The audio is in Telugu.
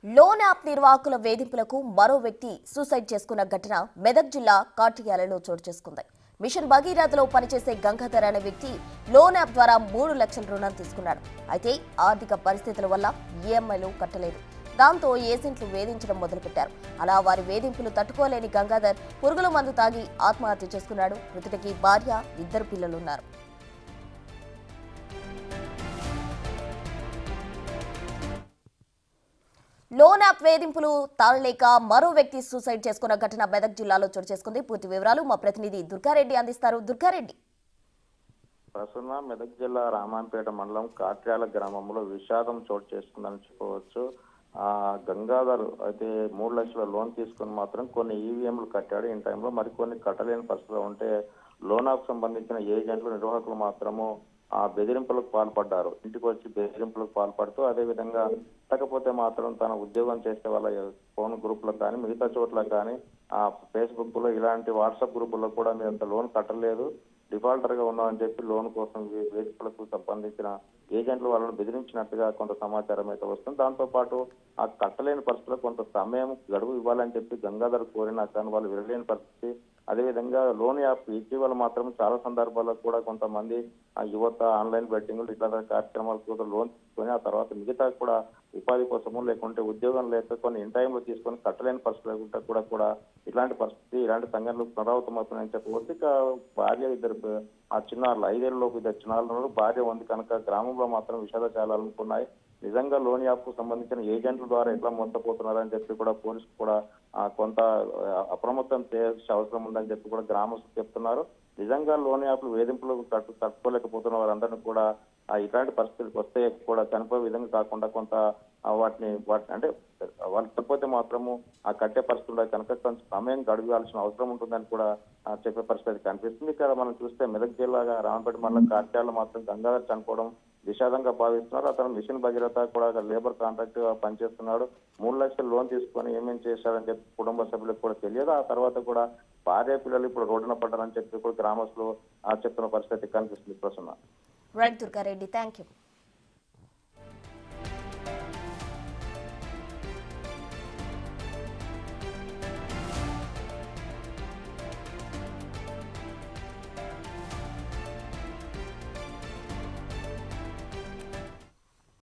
లోన్ యాప్ నిర్వాహకుల వేధింపులకు మరో వ్యక్తి సూసైడ్ చేసుకున్న ఘటన మెదక్ జిల్లా కాటియాలలో చోటు చేసుకుంది. మిషన్ భగీరథలో పనిచేసే గంగాధర్ అనే వ్యక్తి లోన్ యాప్ ద్వారా 3 లక్షల రుణం తీసుకున్నాడు. అయితే ఆర్థిక పరిస్థితుల వల్ల ఈఎంఐలు కట్టలేదు. దాంతో ఏజెంట్లు వేధించడం మొదలుపెట్టారు. అలా వారి వేధింపులు తట్టుకోలేని గంగాధర్ పురుగుల మందు తాగి ఆత్మహత్య చేసుకున్నాడు. మృతుడికి భార్య, 2 పిల్లలున్నారు. లోన్ యాప్ వేధింపులు తాళలేక మరో వ్యక్తి సూసైడ్ చేసుకున్న ఘటన మెదక్ జిల్లాలో చోటు చేసుకుంది. పూర్తి వివరాలు మా ప్రతినిధి దుర్గారెడ్డి అందిస్తారు. దుర్గారెడ్డి. ప్రస్తుతం మెదక్ జిల్లా రామాంపేట మండలం కాట్యాల గ్రామంలో విషాదం చోటు చేసుకుందని చెప్పవచ్చు. గంగాధర్ అయితే 3 లక్షల లోన్ తీసుకుని మాత్రం కొన్ని ఈవీఎంలు కట్టాడు. ఈ టైంలో మరికొన్ని కట్టలేని పరిస్థితిలో ఉంటే లోన్ యాప్ సంబంధించిన ఏజెంట్లు, నిర్వాహకులు మాత్రము బెదిరింపులకు పాల్పడ్డారు. ఇంటికి వచ్చి బెదిరింపులకు పాల్పడుతూ అదేవిధంగా లేకపోతే మాత్రం తన ఉద్యోగం చేసే వాళ్ళ ఫోన్ గ్రూపులకు కానీ మిగతా చోట్లకు కానీ ఫేస్బుక్ లో ఇలాంటి వాట్సాప్ గ్రూపుల్లో కూడా మీరు అంత లోన్ కట్టలేదు, డిఫాల్టర్ గా ఉన్నామని చెప్పి లోన్ కోసం వేదికలకు సంబంధించిన ఏజెంట్లు వాళ్ళను బెదిరించినట్టుగా కొంత సమాచారం అయితే వస్తుంది. దాంతో పాటు ఆ కట్టలేని పరిస్థితుల్లో కొంత సమయం గడువు ఇవ్వాలని చెప్పి గంగాధర్ కోరినా కానీ వాళ్ళు వినలేని పరిస్థితి. అదేవిధంగా లోన్ యాప్ ఇటీవల మాత్రం చాలా సందర్భాల్లో కూడా కొంతమంది యువత ఆన్లైన్ బెట్టింగ్లు ఇట్లా కార్యక్రమాలు కూడా లోన్ తీసుకొని ఆ తర్వాత మిగతా కూడా ఉపాధి కోసము లేకుంటే ఉద్యోగం లేక కొన్ని ఇన్ టైంలో తీసుకొని కట్టలేని పరిస్థితులు కూడా ఇలాంటి పరిస్థితి, ఇలాంటి సంఘటనలు పునరావృతమవుతున్నాయని చెప్పవచ్చు. ఇక భార్య, 2 చిన్నారులు, 5 ఏళ్లలోపు 2 చిన్నారులు, భార్య ఉంది కనుక గ్రామంలో మాత్రం విషాదాలు నిజంగా లోన్ యాప్ కు సంబంధించిన ఏజెంట్ల ద్వారా ఎట్లా మోసపోతున్నారని చెప్పి కూడా పోలీసులు కూడా కొంత అప్రమత్తం చేయాల్సిన అవసరం ఉందని చెప్పి కూడా గ్రామస్తులు చెప్తున్నారు. నిజంగా లోన్ యాప్లు వేధింపులు తట్టుకోలేకపోతున్న వారందరినీ కూడా ఇలాంటి పరిస్థితులకు వస్తే కూడా చనిపోయే విధంగా కాకుండా కొంత వాటిని అంటే వాళ్ళు చనిపోతే మాత్రము కట్టే పరిస్థితుల్లో కనుక కొంచెం సమయం గడవాల్సిన అవసరం ఉంటుందని కూడా చెప్పే పరిస్థితి కనిపిస్తుంది. ఇక్కడ మనం చూస్తే మెదక్ జిల్లాగా రామపేట మండలం కార్యాలయంలో మాత్రం గంగాధర్ చనిపోవడం విషాదంగా భావిస్తున్నారు. అతను మిషన్ భగీరథ కూడా లేబర్ కాంట్రాక్ట్ వస్తున్నాడు. 3 లక్షలు లోన్ తీసుకొని ఏమేమి చేశాడని చెప్పి కుటుంబ సభ్యులకు కూడా తెలియదు. ఆ తర్వాత కూడా భార్య, పిల్లలు ఇప్పుడు రోడ్డున పడ్డారని చెప్పి కూడా గ్రామస్తులు చెప్తున్న పరిస్థితి కనిపిస్తుంది. Prasanna. Right Durga Reddy, thank you.